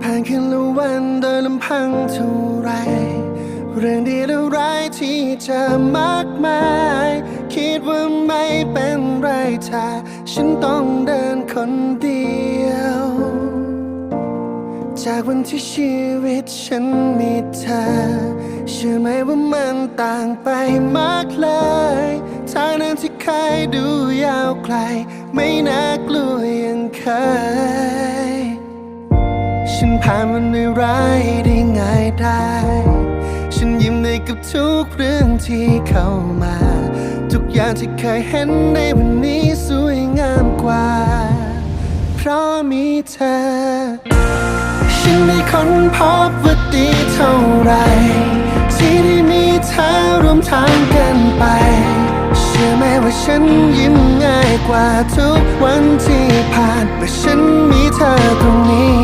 ผ่านคืนและวันโดยลำพังเท่าไรเรื่องดีและร้ายที่เจอมากมายคิดว่าไม่เป็นไรถ้าฉันต้องเดินคนเดียวจากวันที่ชีวิตฉันมีเธอเชื่อไหมว่ามันต่างไปมากเลยทางนั้นที่เคยดูยาวไกลไม่น่ากลัวอย่างเคยฉันผ่านวันร้ายได้ง่ายได้ฉันยิ้มได้กับทุกเรื่องที่เข้ามาทุกอย่างที่เคยเห็นในวันนี้สวยงามกว่าเพราะมีเธอฉันได้ค้นพบว่าดีเท่าไรที่ได้มีเธอร่วมทางกันไปเชื่อไหมว่าฉันยิ้มง่ายกว่าทุกวันที่ผ่านเมื่อฉันมีเธอตรงนี้